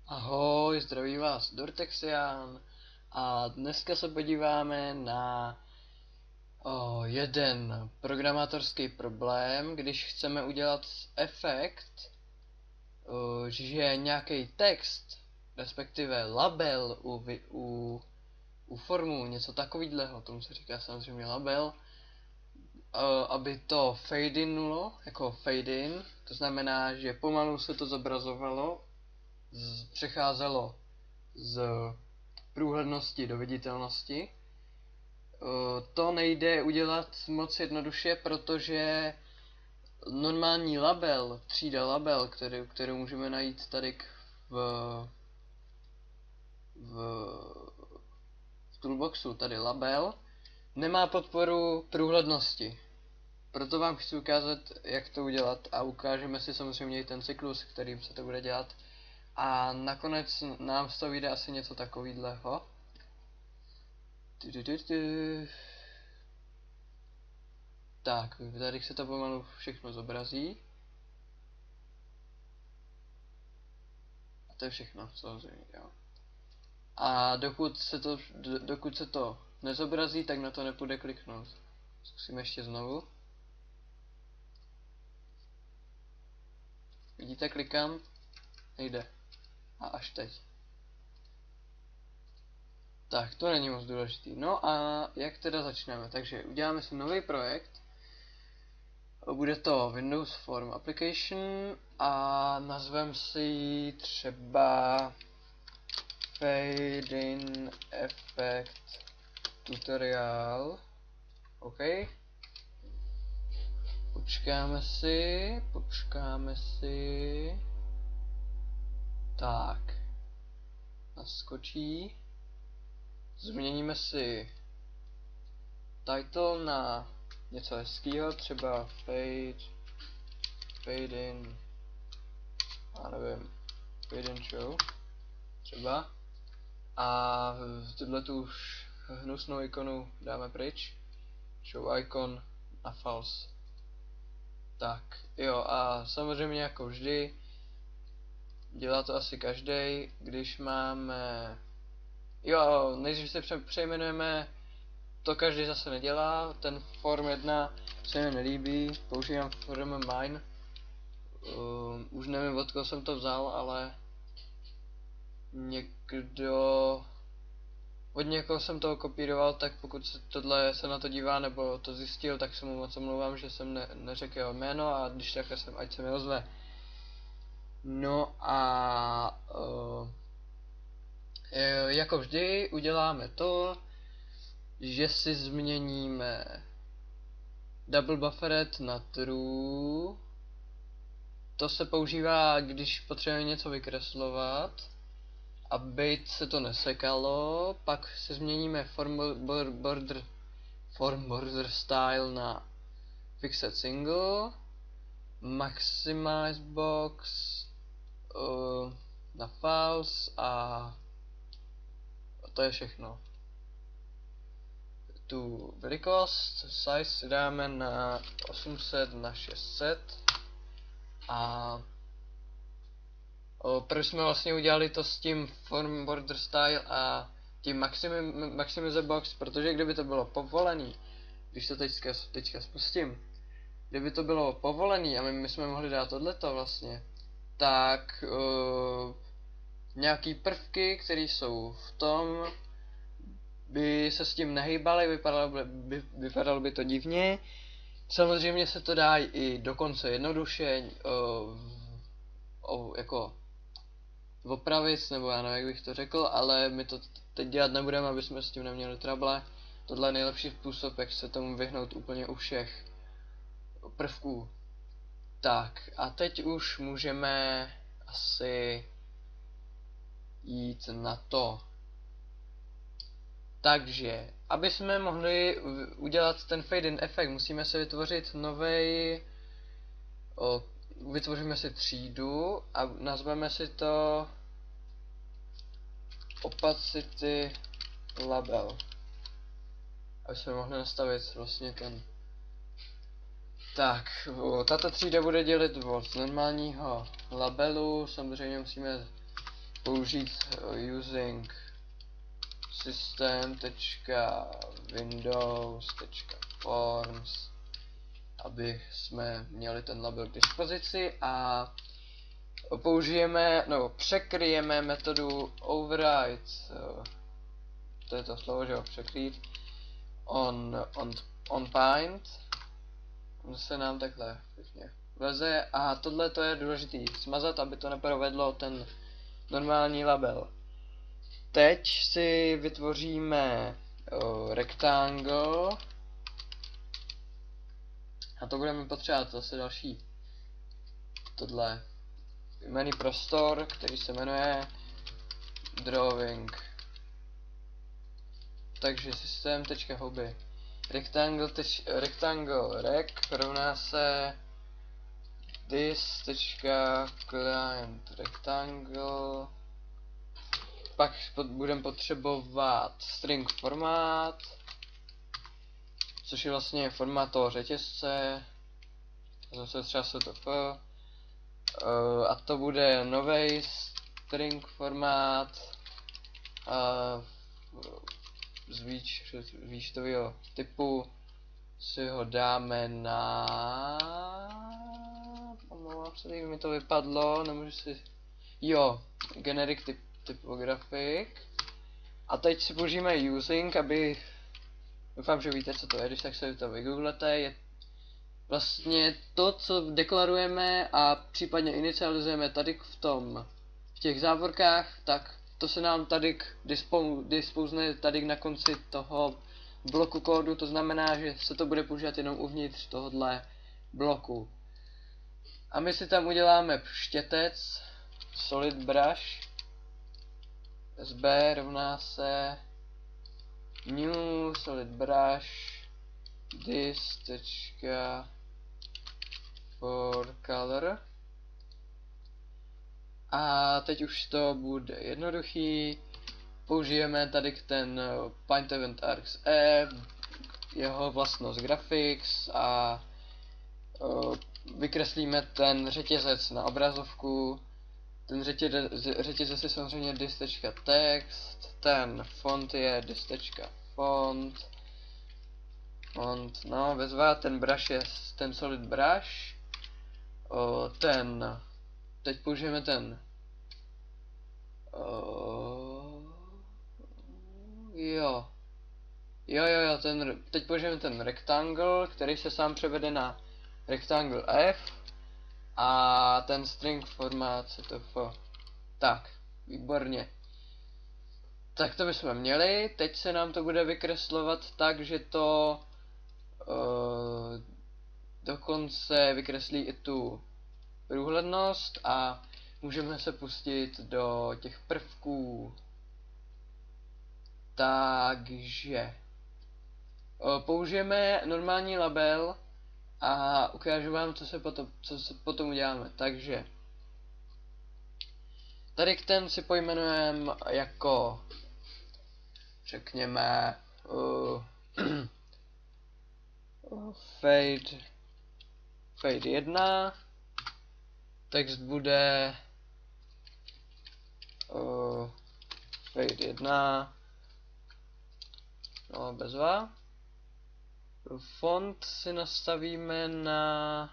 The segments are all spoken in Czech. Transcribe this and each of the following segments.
Ahoj, zdraví vás Dortexian a dneska se podíváme na jeden programátorský problém, když chceme udělat efekt, že nějaký text, respektive label u formu, něco takového, tomu se říká samozřejmě label, aby to fade inulo, jako fade in, to znamená, že pomalu se to zobrazovalo, přecházelo z průhlednosti do viditelnosti. To nejde udělat moc jednoduše, protože normální label, třída label, kterou můžeme najít tady v toolboxu, tady label, nemá podporu průhlednosti. Proto vám chci ukázat, jak to udělat a ukážeme si samozřejmě i ten cyklus, kterým se to bude dělat. A nakonec nám z toho vyjde asi něco takového. Tak, tady se to pomalu všechno zobrazí. A to je všechno, samozřejmě, jo. A dokud se to nezobrazí, tak na to nepůjde kliknout. Zkusíme ještě znovu. Vidíte, klikám, nejde. A až teď. Tak, to není moc důležitý. No a jak teda začneme? Takže uděláme si nový projekt. Bude to Windows Form Application a nazveme si třeba Fade in Effect Tutorial. OK. Počkáme si. Tak. Naskočí. Změníme si title na něco hezkýho, třeba fade in, já nevím, fade in show, třeba. A tuhle tu už hnusnou ikonu dáme pryč. Show icon na false. Tak, jo, a samozřejmě jako vždy, dělá to asi každý, když máme, jo, nejdřív si přejmenujeme, to každý zase nedělá, ten form 1 se mi nelíbí, používám form mine, už nevím, od koho jsem to vzal, ale od někoho jsem toho kopíroval, tak pokud se na to dívá nebo to zjistil, tak se mu moc omlouvám, že jsem neřekl jeho jméno a když tak ať se mi ozve. No a jako vždy uděláme to, že si změníme double buffered na true. To se používá, když potřebujeme něco vykreslovat, aby se to nesekalo. Pak se změníme form border style na fixed single, maximize box na false a to je všechno. Tu velikost, size si dáme na 800 na 600 a proč jsme vlastně udělali to s tím form border style a tím maximize box, protože kdyby to bylo povolený, když to teďka spustím, kdyby to bylo povolený a my jsme mohli dát tohleto vlastně, tak nějaký prvky, které jsou v tom, by se s tím nehýbaly, vypadalo by to divně. Samozřejmě se to dá i dokonce jednoduše jako opravit, nebo já nevím, jak bych to řekl, ale my to teď dělat nebudeme, aby jsme s tím neměli trable. Tohle je nejlepší způsob, jak se tomu vyhnout úplně u všech prvků. Tak, a teď už můžeme asi jít na to. Takže, aby jsme mohli udělat ten fade in efekt, musíme si vytvořit vytvoříme si třídu a nazveme si to opacity label, aby jsme mohli nastavit vlastně ten. Tak, tato třída bude dělit od normálního labelu, samozřejmě musíme použít using system.windows.forms, aby jsme měli ten label k dispozici, a použijeme, nebo překryjeme metodu override, to je to slovo, že jo, překrýt, on paint, on se nám takhle pěkně vleze, a tohle to je důležitý smazat, aby to neprovedlo ten normální label. Teď si vytvoříme rectangle, a to budeme potřebovat zase další tohle jmenný prostor, který se jmenuje drawing. Takže systém.hobby rectangle rec rovná se this.client rectangle. Pak budeme potřebovat string formát, což je vlastně formát toho řetězce, zase třeba STF, a to bude nový string formát z výčtového typu. Si ho dáme na... Omlouvám se, mi to vypadlo, nemůžu si... Jo, generic typographic. A teď si použijeme using, aby... Doufám, že víte, co to je, když tak se to vygooglete. Je vlastně to, co deklarujeme a případně inicializujeme tady v těch závorkách, tak to se nám tady dispozne tady na konci toho bloku kódu, to znamená, že se to bude používat jenom uvnitř tohohle bloku. A my si tam uděláme štětec, solid brush, sb rovná se new solid brush this.for color. A teď už to bude jednoduchý. Použijeme tady ten paint event args e, jeho vlastnost graphics, a vykreslíme ten řetězec na obrazovku. Ten řetězec je samozřejmě dis.text, ten font je dis.font, no bezva, ten brush je ten solid brush, teď použijeme ten, teď použijeme ten rectangle, který se sám převede na rectangle F, a ten string formát ctf. Tak, výborně. Tak to bychom měli, teď se nám to bude vykreslovat tak, že to dokonce vykreslí i tu průhlednost, a můžeme se pustit do těch prvků. Takže použijeme normální label a ukážu vám, co se potom uděláme. Takže tady ten si pojmenujeme jako, řekněme, fade 1, text bude fade 1, no bezva. Font si nastavíme na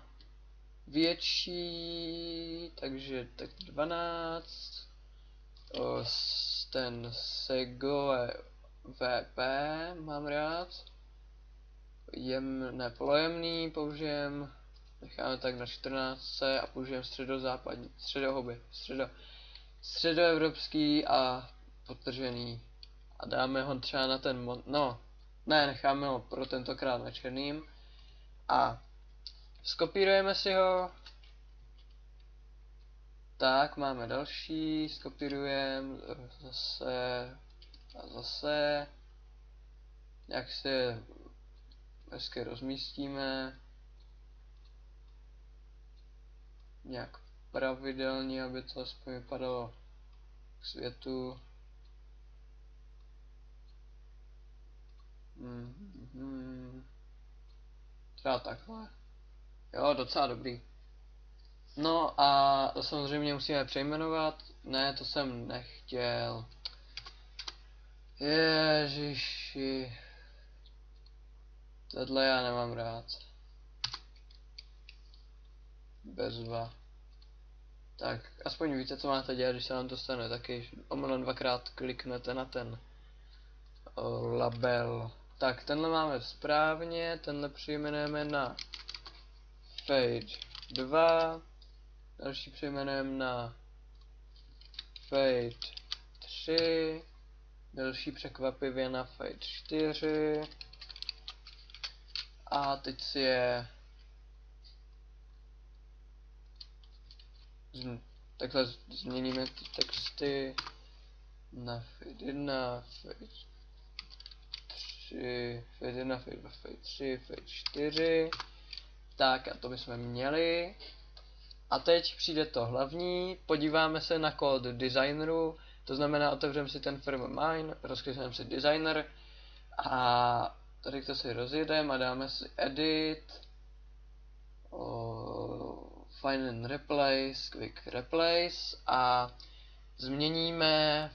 větší, takže tak 12. Ten Sego VP mám rád. Polojemný použijem, necháme tak na 14 a použijem středoevropský a podtržený. A dáme ho třeba na ten, necháme ho pro tentokrát na černým. A skopírujeme si ho. Tak, máme další, skopírujeme zase a zase. Jak se hezky rozmístíme. Nějak pravidelně, aby to aspoň vypadalo k světu. Třeba takhle. Jo, docela dobrý. No a samozřejmě musíme přejmenovat. Ne, to jsem nechtěl. Ježiši. Tohle já nemám rád. Bezva. Tak, aspoň víte, co máte dělat, když se vám to stane. Taky omylem dvakrát kliknete na ten label. Tak, tenhle máme správně, tenhle přejmenujeme na Fade 2. Další přejmenujeme na Fade 3. Další překvapivě na Fade 4. A teď si je takhle změníme ty texty na Fade 1, Fade 3, Fade 1, Fade 2, Fade 3, Fade 4. Tak a to bychom měli. A teď přijde to hlavní, podíváme se na kód designeru, to znamená otevřeme si ten firm mine, rozklikneme si designer a tady to si rozjedeme a dáme si edit, find and replace, quick replace a změníme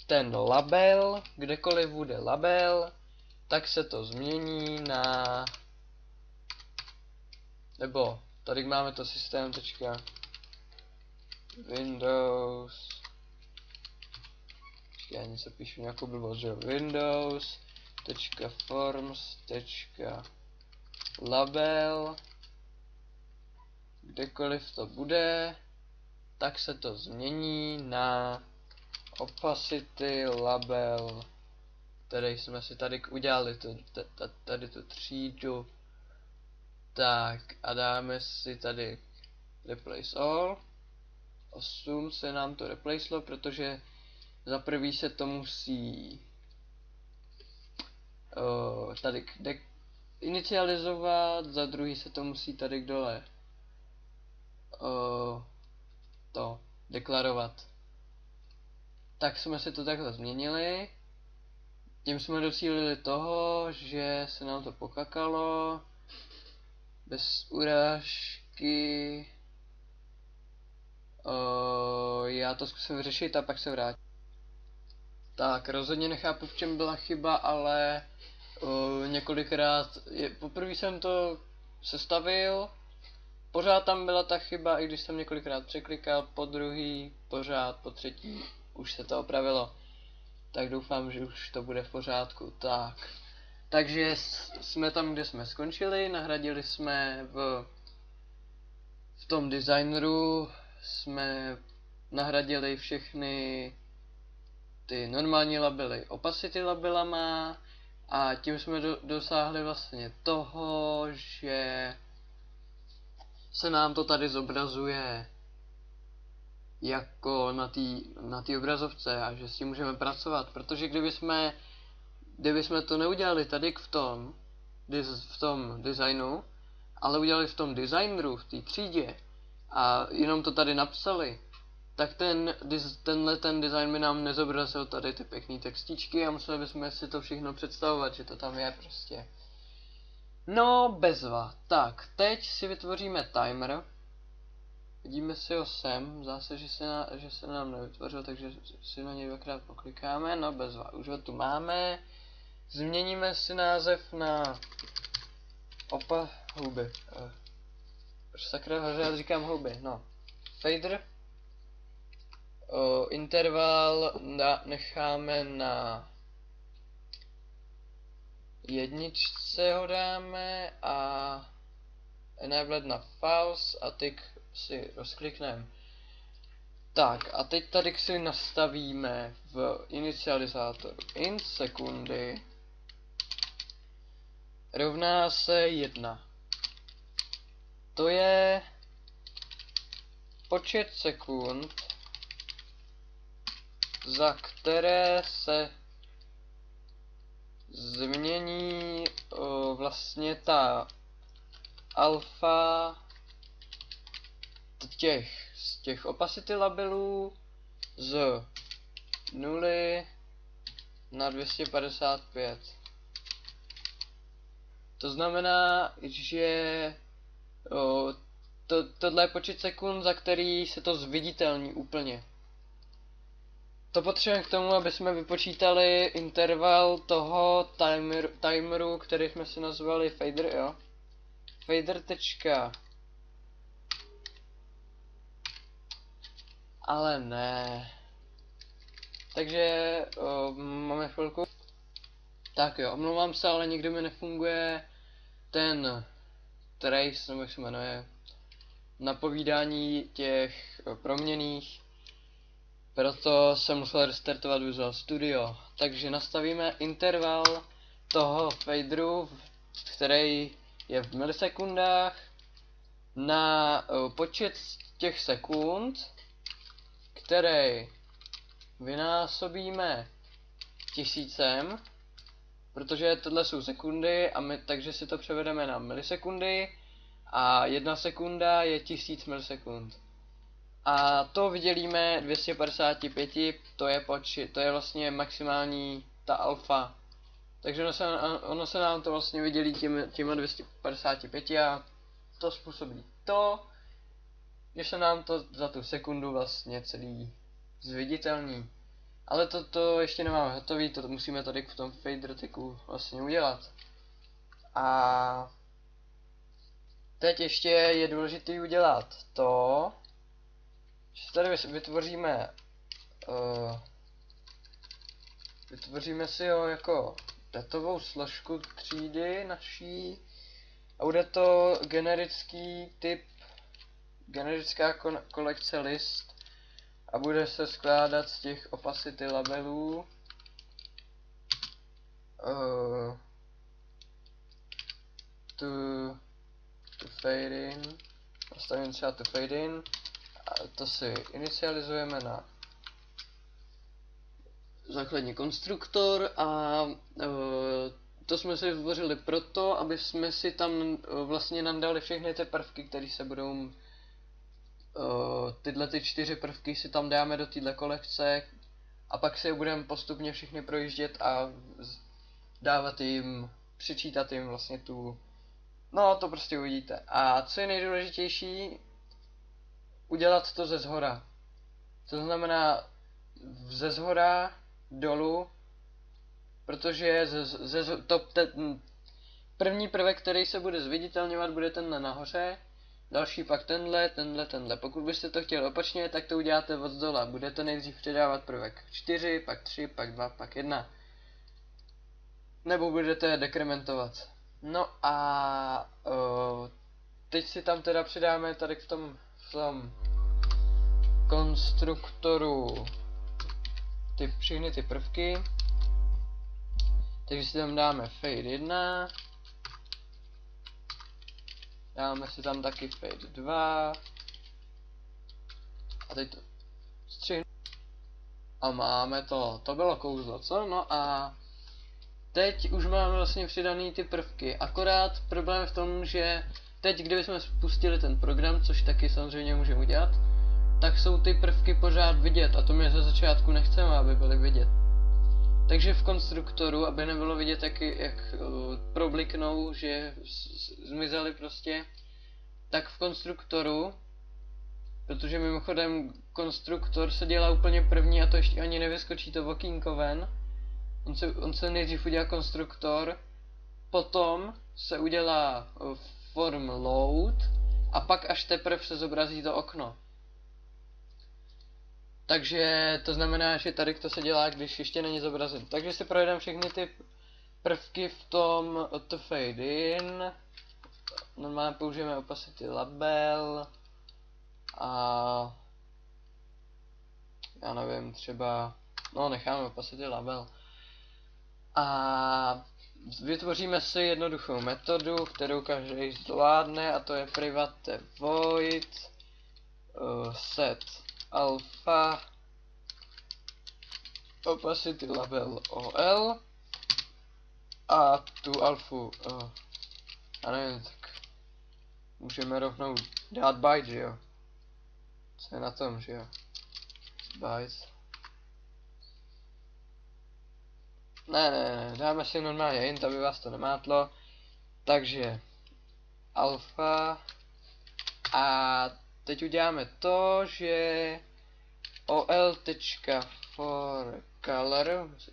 ten label, kdekoliv bude label, tak se to změní na, nebo tady máme to systém.windows, já něco píšu nějakou blbost, že windows.forms.label, kdekoliv to bude, tak se to změní na opacity label, který jsme si tady udělali tady tu třídu. Tak a dáme si tady replace all. 8 se nám to replacelo, protože za prvý se to musí tady inicializovat, za druhý se to musí tady dole to deklarovat. Tak jsme si to takhle změnili. Tím jsme docílili toho, že se nám to pokakalo. Bez urážky. Já to zkusím vyřešit a pak se vrátím. Tak, rozhodně nechápu, v čem byla chyba, ale několikrát, poprvé jsem to sestavil, pořád tam byla ta chyba, i když jsem několikrát překlikal, po druhý, pořád, po třetí, už se to opravilo. Tak doufám, že už to bude v pořádku. Tak. Takže jsme tam, kde jsme skončili, nahradili jsme v tom designeru, jsme nahradili všechny ty normální labely opacity labelama a tím jsme dosáhli vlastně toho, že se nám to tady zobrazuje jako na té obrazovce a že s tím můžeme pracovat, protože kdybychom to neudělali tady v tom designu, ale udělali v tom designeru, v té třídě a jenom to tady napsali, tak tenhle design by nám nezobrazil tady ty pěkný textíčky a museli bychom si to všechno představovat, že to tam je prostě. No, bezva. Tak, teď si vytvoříme timer. Vidíme si ho sem, zase, že se nám nevytvořil, takže si na něj dvakrát poklikáme, no bezva, už ho tu máme. Změníme si název na houby. Sakra, hoře, říkám houby, no. Fader. Interval necháme na 1 ho dáme a enabled na false a tick si rozklikneme. Tak a teď tady si nastavíme v inicializátoru int sekundy rovná se 1. To je počet sekund, za které se změní vlastně ta alfa z těch opacity labelů z 0 na 255. To znamená, že tohle je počet sekund, za který se to zviditelní úplně. To potřebujeme k tomu, aby jsme vypočítali interval toho timeru, který jsme si nazvali fader, jo. Fader tečka. Ale ne. Takže máme chvilku. Tak jo, omlouvám se, ale nikdy mi nefunguje ten trace, nebo jak se jmenuje, napovídání těch proměnných. Proto jsem musel restartovat Visual Studio. Takže nastavíme interval toho faderu, který je v milisekundách, na počet těch sekund, který vynásobíme 1000, protože tohle jsou sekundy, a takže si to převedeme na milisekundy a 1 sekunda je 1000 milisekund. A to vydělíme 255, to je vlastně maximální ta alfa. Takže ono se nám to vlastně vydělí těma 255 a to způsobí to, že se nám to za tu sekundu vlastně celý zviditelní. Ale to ještě nemáme hotový, to musíme tady v tom fader ticku vlastně udělat. A teď ještě je důležité udělat to, že tady vytvoříme si ho jako datovou složku třídy naší a bude to generický typ, generická kolekce list a bude se skládat z těch opacity labelů. To fade in, nastavím třeba to fade in a to si inicializujeme na základní konstruktor a to jsme si vytvořili proto, aby jsme si tam vlastně nadali všechny ty prvky, které se budou, tyhle ty 4 prvky si tam dáme do téhle kolekce a pak si je budeme postupně všechny projíždět a dávat jim, přičítat jim vlastně no to prostě uvidíte. A co je nejdůležitější, udělat to ze zhora. To znamená ze zhora dolů, protože první prvek, který se bude zviditelňovat, bude tenhle nahoře, další pak tenhle. Pokud byste to chtěli opačně, tak to uděláte od zdola. Budete nejdřív přidávat prvek 4, pak 3, pak 2, pak 1. Nebo budete dekrementovat. No a teď si tam teda přidáme tady v tom konstruktoru všechny ty prvky. Takže si tam dáme fade 1. Dáme si tam taky fade 2. A teď to střihnu. A máme to. To bylo kouzlo, co? No a teď už máme vlastně přidaný ty prvky. Akorát problém v tom, že teď, kdybychom spustili ten program, což taky samozřejmě můžeme udělat, tak jsou ty prvky pořád vidět a to my ze začátku nechceme, aby byly vidět. Takže v konstruktoru, aby nebylo vidět, jak probliknou, že zmizely prostě, tak v konstruktoru, protože mimochodem konstruktor se dělá úplně první a to ještě ani nevyskočí to okýnko ven. On se nejdřív udělá konstruktor, potom se udělá form load a pak až teprve se zobrazí to okno. Takže to znamená, že tady to se dělá, když ještě není zobrazen. Takže si projedeme všechny ty prvky v tom to fade in. Normálně použijeme opacity label a já nevím, třeba, no necháme opacity label. A vytvoříme si jednoduchou metodu, kterou každý zvládne, a to je private void set alpha opacity label ol a tu alfu, já nevím, tak můžeme rovnou dát byte, že jo? Co je na tom, že jo? Byte. Ne, dáme si normálně int, aby vás to nemátlo. Takže alfa A teď uděláme to, že ol.for_color,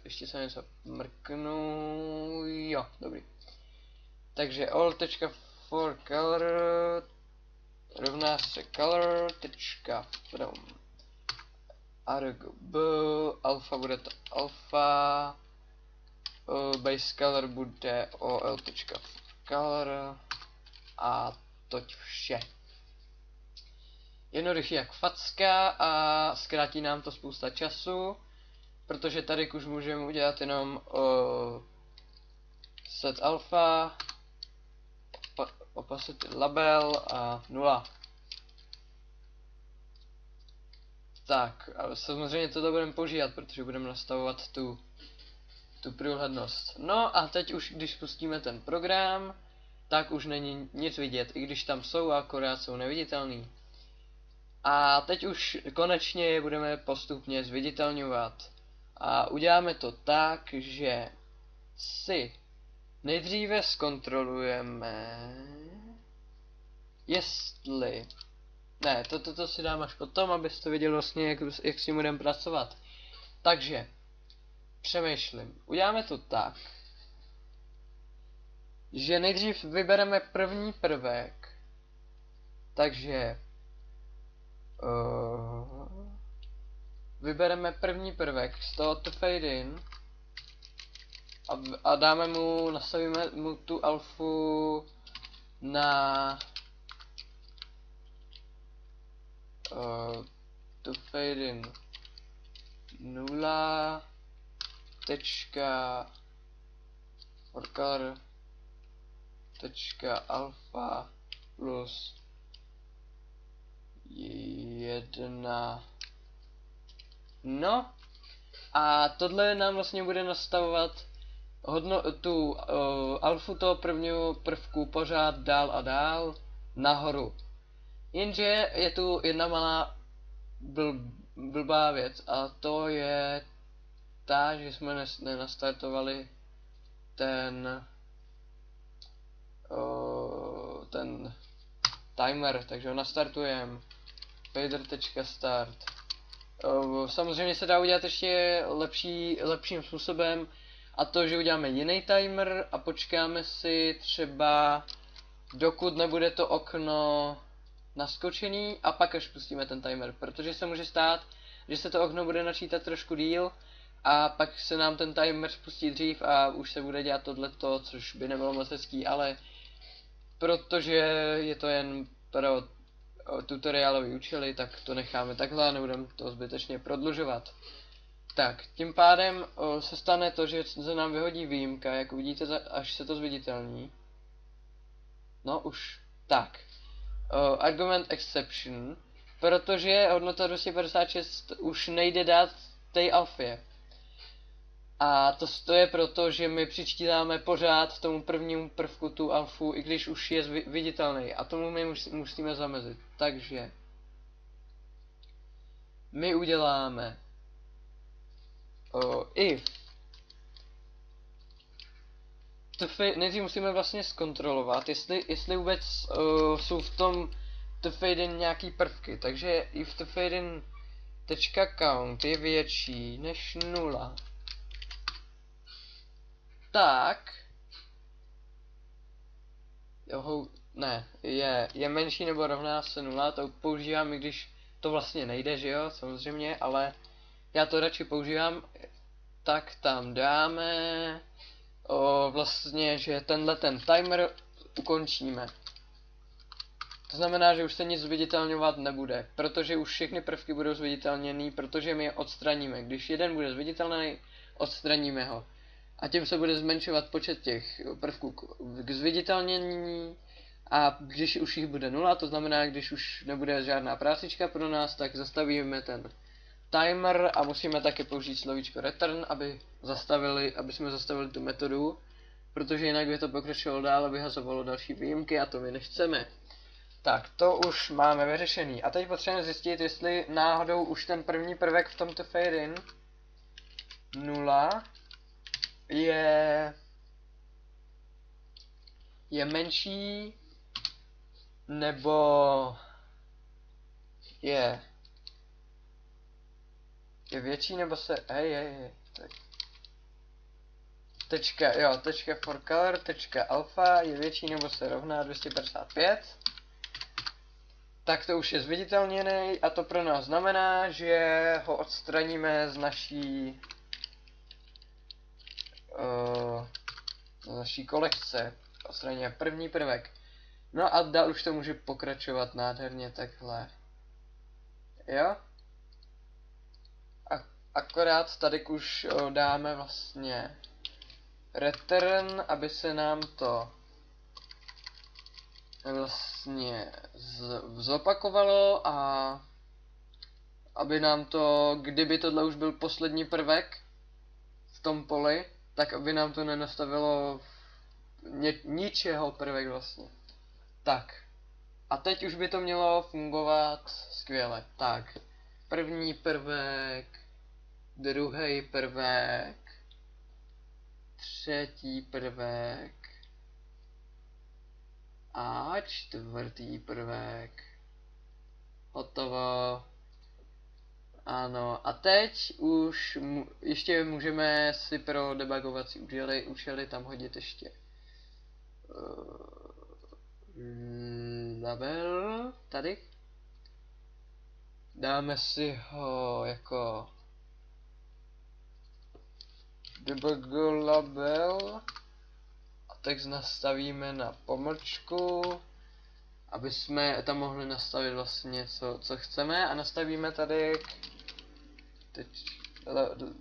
ještě se něco mrknu, jo, dobrý. Takže ol.for_color rovná se color.from argb, alfa bude to alfa, base color bude ol.color a toť vše. Jednoduchý jak facka a zkrátí nám to spousta času, protože tady už můžeme udělat jenom set alpha, opacity label a 0. Tak, ale samozřejmě to budeme používat, protože budeme nastavovat tu průhlednost. No a teď už, když spustíme ten program, tak už není nic vidět, i když tam jsou, akorát jsou neviditelný. A teď už konečně je budeme postupně zviditelňovat. A uděláme to tak, že si nejdříve zkontrolujeme, jestli... Ne, toto si dám až potom, abyste viděli vlastně, jak s tím budeme pracovat. Takže, přemýšlím. Uděláme to tak, že nejdřív vybereme první prvek. Takže... vybereme první prvek z tohoto fade in a dáme mu, nastavíme mu tu alfu na tu fade in 0 tečka for_color tečka alfa plus 1. No a tohle nám vlastně bude nastavovat tu alfu toho prvního prvku pořád dál a dál nahoru. Jenže je tu jedna malá blbá věc a to je ta, že jsme nenastartovali ten timer, takže ho nastartujeme fader.start. Samozřejmě se dá udělat ještě lepším způsobem, a to, že uděláme jiný timer a počkáme si třeba, dokud nebude to okno naskočený, a pak až pustíme ten timer, protože se může stát, že se to okno bude načítat trošku díl a pak se nám ten timer spustí dřív a už se bude dělat tohleto, což by nebylo moc hezký, ale protože je to jen pro tutoriálový účely, tak to necháme takhle a nebudeme to zbytečně prodlužovat. Tak, tím pádem se stane to, že se nám vyhodí výjimka, jak uvidíte, až se to zviditelní. No už, tak. Argument exception, protože hodnota 256 už nejde dát té alfě. A to je proto, že my přičítáme pořád tomu prvnímu prvku tu alfu, i když už je viditelný. A tomu my musíme zamezit. Takže my uděláme if nejdřív musíme vlastně zkontrolovat, jestli vůbec jsou v tom tfadin nějaký prvky. Takže if tfadin.count je větší než 0, tak je menší nebo rovná se 0, to používám, i když to vlastně nejde, že jo, samozřejmě, ale já to radši používám. Tak tam dáme vlastně, že ten timer ukončíme. To znamená, že už se nic zviditelňovat nebude, protože už všechny prvky budou zviditelněný, protože my je odstraníme. Když jeden bude zviditelný, odstraníme ho. A tím se bude zmenšovat počet těch prvků k zviditelnění, a když už jich bude 0, to znamená, když už nebude žádná prácička pro nás, tak zastavíme ten timer a musíme také použít slovíčko return, aby jsme zastavili tu metodu, protože jinak by to pokračovalo dál a vyhazovalo další výjimky a to my nechceme. Tak, to už máme vyřešený. A teď potřebujeme zjistit, jestli náhodou už ten první prvek v tomto fade in 0 je menší nebo je větší nebo se, hej, tak. Tečka for color, tečka alpha je větší nebo se rovná 255. Tak to už je zviditelněný a to pro nás znamená, že ho odstraníme z naší kolekce. Odstraníme první prvek. No a dál už to může pokračovat nádherně takhle. Jo? Akorát tady už dáme vlastně return, aby se nám to vlastně zopakovalo a aby nám to, kdyby tohle už byl poslední prvek v tom poli, tak aby nám to nenastavilo ničeho prvek vlastně. Tak. A teď už by to mělo fungovat skvěle. Tak. První prvek, druhý prvek, třetí prvek a čtvrtý prvek. Hotovo. Ano, a teď už ještě můžeme si pro debugovací účely tam hodit ještě label tady. Dáme si ho jako debug label a text nastavíme na pomlčku, aby jsme tam mohli nastavit vlastně co chceme a nastavíme tady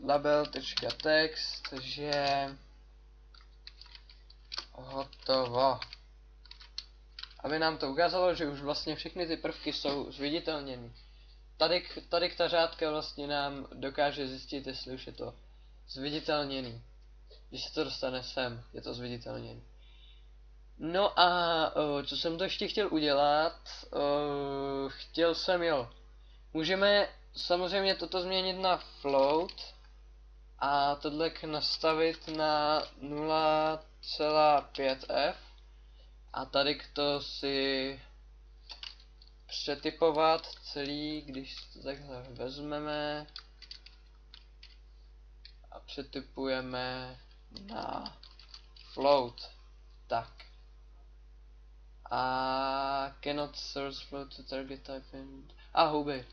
label.text, že hotovo. Aby nám to ukázalo, že už vlastně všechny ty prvky jsou zviditelněny. Tady ta řádka vlastně nám dokáže zjistit, jestli už je to zviditelněný. Když se to dostane sem, je to zviditelněný. No a co jsem to ještě chtěl udělat, můžeme samozřejmě toto změnit na float a tohle nastavit na 0,5f a tady to si přetypovat celý, když to takhle vezmeme a přetypujeme na float. Tak. A cannot source float to target type int. A houby.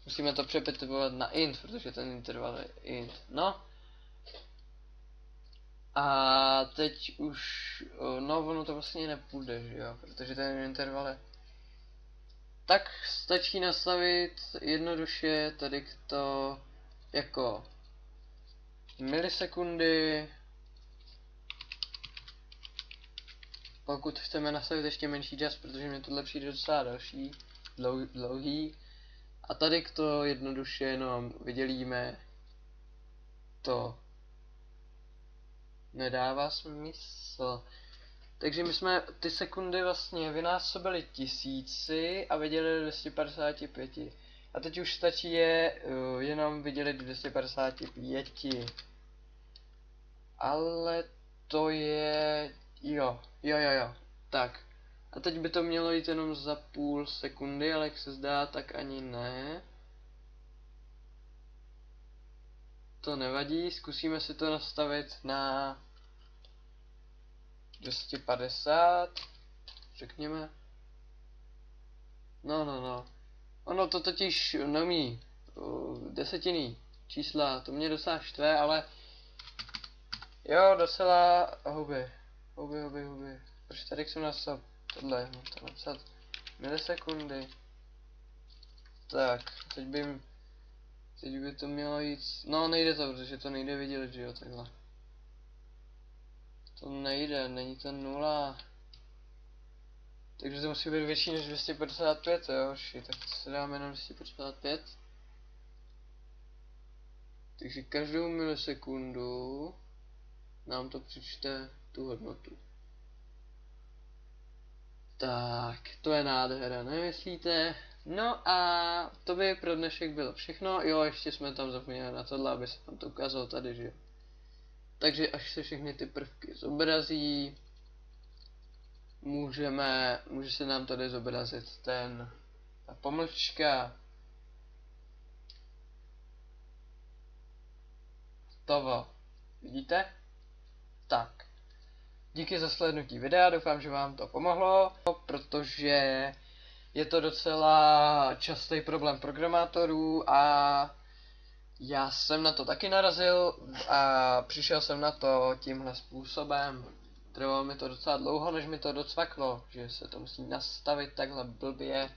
Musíme to přetypovat na int, protože ten interval je int. No. A teď už, no ono to vlastně nepůjde, že jo, protože ten interval je. Tak stačí nastavit jednoduše tady to jako milisekundy. Pokud chceme nastavit ještě menší čas, protože mě tohle přijde docela dlouhý. A tady to jednoduše jenom vydělíme. To nedává smysl. Takže my jsme ty sekundy vlastně vynásobili 1000 a vydělili 255. A teď už stačí je jenom vydělit 255. Ale to je... Jo. Tak. A teď by to mělo jít jenom za půl sekundy, ale jak se zdá, tak ani ne. To nevadí, zkusíme si to nastavit na 250, řekněme. No. Ono to totiž neumí desetiny čísla, to mě docela štve, ale jo, docela huby. Proč tady jsem napsal tohle, mám to napsat milisekundy. Tak, teď by to mělo jít, no nejde to, protože to nejde vidět, že jo, takhle. To nejde, není to 0. Takže to musí být větší než 255, jo, tak to se dáme na 255. Takže každou milisekundu nám to přečte tu hodnotu. Tak, to je nádhera, nemyslíte? No a to by pro dnešek bylo všechno. Jo, ještě jsme tam zapomněli na tohle, aby se tam to ukázalo tady, že jo. Takže až se všechny ty prvky zobrazí, může se nám tady zobrazit ten a pomlčka toho. Vidíte? Tak. Díky za slednutí videa, doufám, že vám to pomohlo, protože je to docela častý problém programátorů a já jsem na to taky narazil a přišel jsem na to tímhle způsobem. Trvalo mi to docela dlouho, než mi to docvaklo, že se to musí nastavit takhle blbě,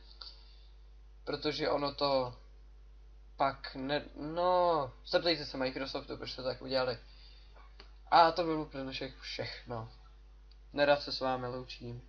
protože ono to pak ne... No, zeptejte se Microsoftu, proč to tak udělali. A to bylo pro dnešek všechno. Nerad se s vámi loučím.